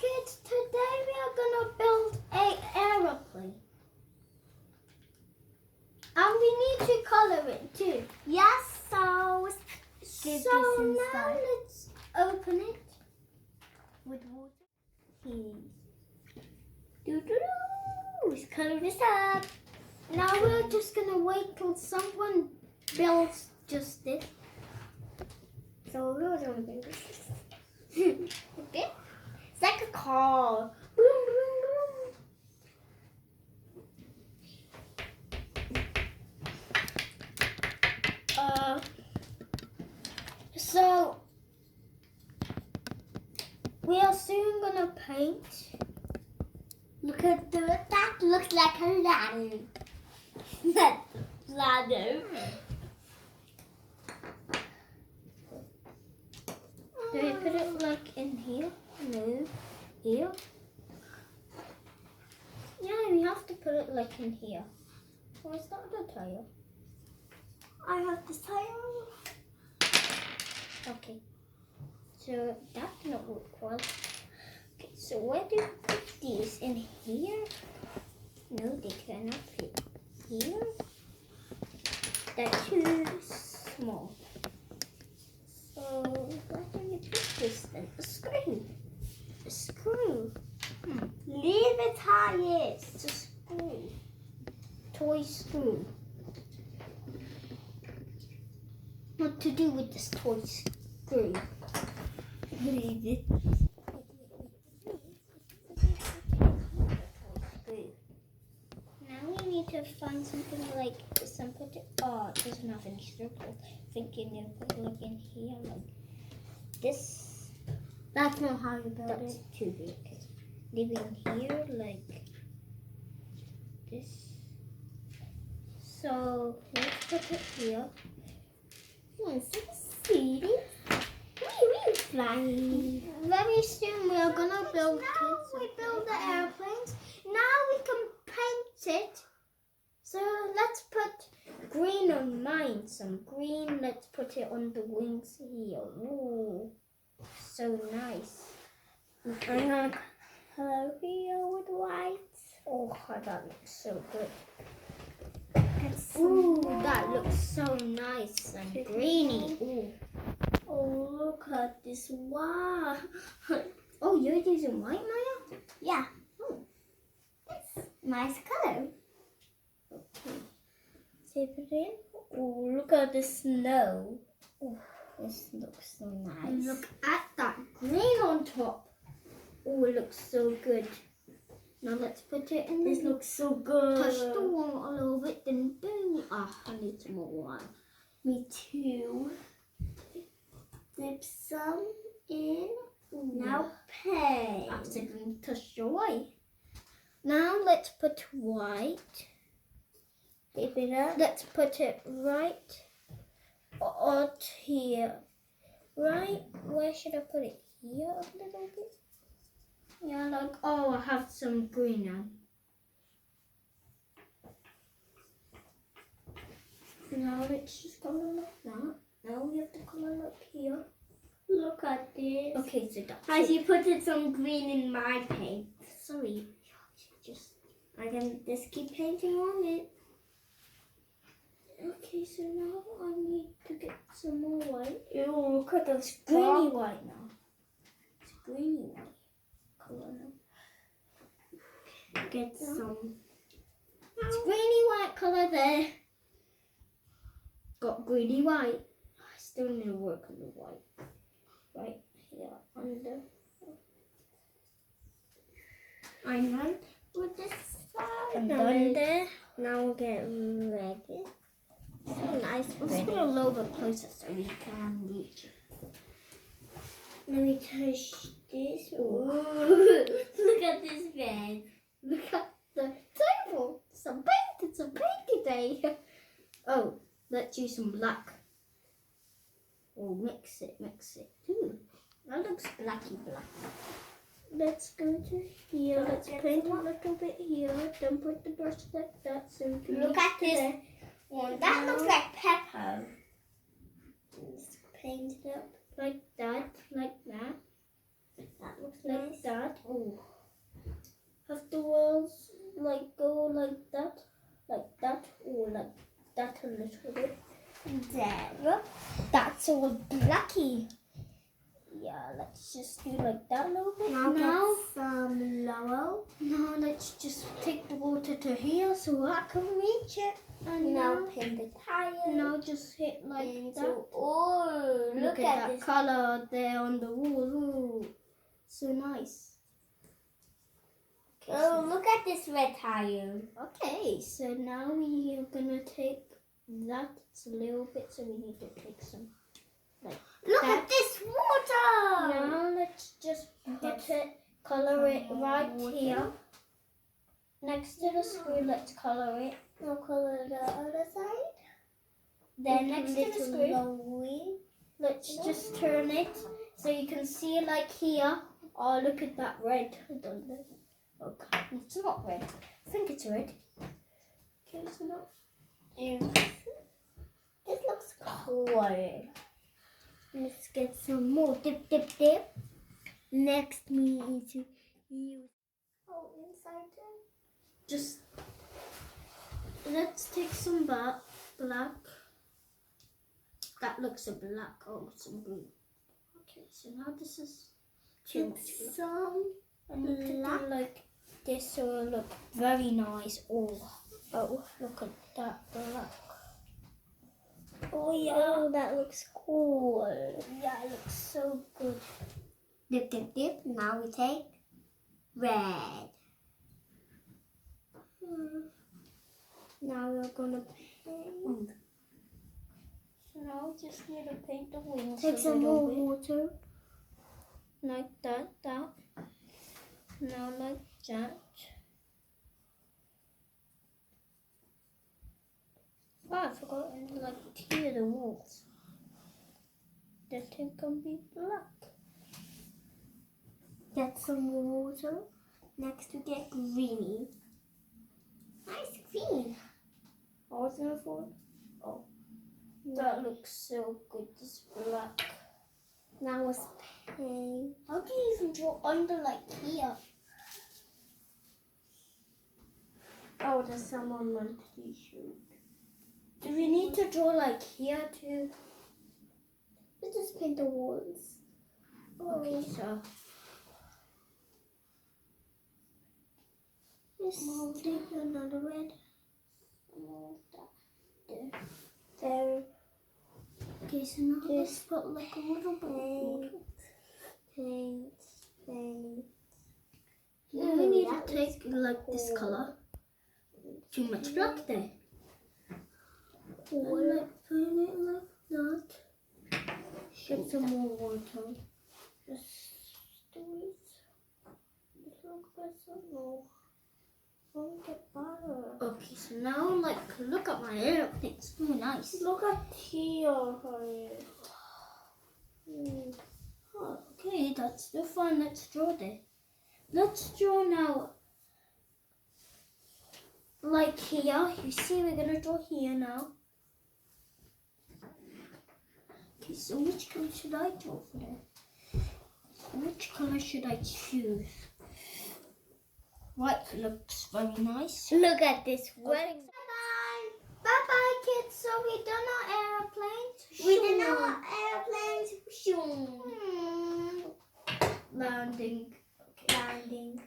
kids, today we are gonna build an aeroplane. And we need to color it too. Yes, so now let's open it with water. Let's color this up. Now we're just gonna wait till someone builds just this. So we're gonna build this. Okay. It's like a car. So we are soon gonna paint. Look at that looks like a ladder. That ladder. Do we put it like in here? No. Here? Yeah, we have to put it like in here. Why is that the tire? I have this tile. Okay. So that did not work well. Okay, so where do we put these? In here? No, they cannot fit here. They're too small. So where do we put this then? A screw. A screw. Leave it how it is. It's a screw. Toy screw. What to do with this toy screw? Leave it. Now we need to find something like this and put it. Oh, it doesn't have any circle. I think you need to put it like in here, like this. That's not how you build That's it. too big. Leave it in here like this. So let's put it here. See this? We flying. Very soon we are gonna build Now kids. we build the airplanes. Now we can paint it. So let's put green on mine. Some green. Let's put it on the wings here. Ooh, so nice. I'm gonna color here with white. Oh, that looks so good. Ooh, That looks so nice and greeny. Ooh. Oh, look at this. Wow. Oh, you're using white, Maya? Yeah. It's nice color. Okay. Save it in. Oh, look at the snow. Oh, this looks so nice. Look at that green on top. Oh, it looks so good. Now let's put it in. This looks so good. Touch the wall a little bit, then boom. Ah, I need some more water. Me too. Dip some in. Now paint. Accidentally touched your white. Now let's put white. Dip it up. Let's put it right out here. Right? Where should I put it? Here a little bit? Yeah, like, oh, I have some green on. Now it's just color like that. Now we have to color like here. Look at this. Okay, so that's As it. you put it some green in my paint. Sorry. Just I can just keep painting on it. okay, so now I need to get some more white. Ew, look at this Greeny white now. It's greeny white color now. Get some. It's greeny white color there. Got greeny white. I still need to work on the white. Right here under. I'm done with this side. And done there. Now we'll get ready. So nice. Let's put a little bit closer so we can reach it. Let me touch this. Ooh. Look at this bed. Look at the table. Some paint. It's a painty day. Oh, let's use some black. Or mix it too. That looks blacky black. Let's go to here. Let's paint a little bit here. Then put the brush like that so we can Look reach at to this there. one. That looks like pepper. Let's paint it up like that, like that. That looks like nice. that. Oh. Afterwards, like go like that, or like that a little bit. There. That's all blacky. Yeah, let's just do like that a little bit. Now get some lower. Now let's just take the water to here so I can reach it. And Now paint the tire. now just hit like that. Oh, Look at that this. color there on the wall. Ooh, so nice. Okay, Oh, look at this red tire. okay, so now we are gonna take that. It's a little bit, so we need to take some. Look That- at this water. Now let's just put it, color it right here. Next to the screw, let's color it. Now color the other side. Then next to the Little screw, lowy. let's just turn it so you can see like here. Oh, look at that red. I don't know. Okay, it's not red. I think it's red. Okay, it's not. This looks cool. Let's get some more. Dip, dip, dip. Next, we need to use. Oh, inside there. Just let's take some black. That looks a black. Oh, some blue. Okay, so now this is too Get much black. some I need to black. do like this so it'll look very nice. Oh, look at that black. Oh yeah. Oh, that looks cool. Yeah, it looks so good. Dip, dip, dip. Now we take red. Now we're gonna paint. So now we just need to paint the wings Take a some little more bit. water. Like that. Now like that. Oh, I forgot to like tear the walls. The thing can be black. Get some more water. Next we get greeny. Nice green. What was it for? Oh, that looks so good. This black. Now it's paint. How do you even draw under like here? Oh, there's some on my t-shirt. Do we need to draw like here too? Let's just paint the walls. Okay, so Let's take another red. there. There. Okay, so now let's Just put like a little bit of water. Paint. Paint. Then we need that to take like this cool. color. Too much black there. Cool. And like put it like that. Get some more water. Just do it. Just look for some more. Don't get butter. Okay, so now like look at my airplane. It's so nice. Look at here, honey. Oh, okay, that's still fun. Let's draw there. Let's draw now. Like here, you see, we're gonna draw here now. Okay, so which color should I draw for that? Which color should I choose? White looks very nice. Look at this Bye wedding. bye. Bye bye, kids. So we done our airplanes. We did our airplanes. Shoom. Landing. Landing.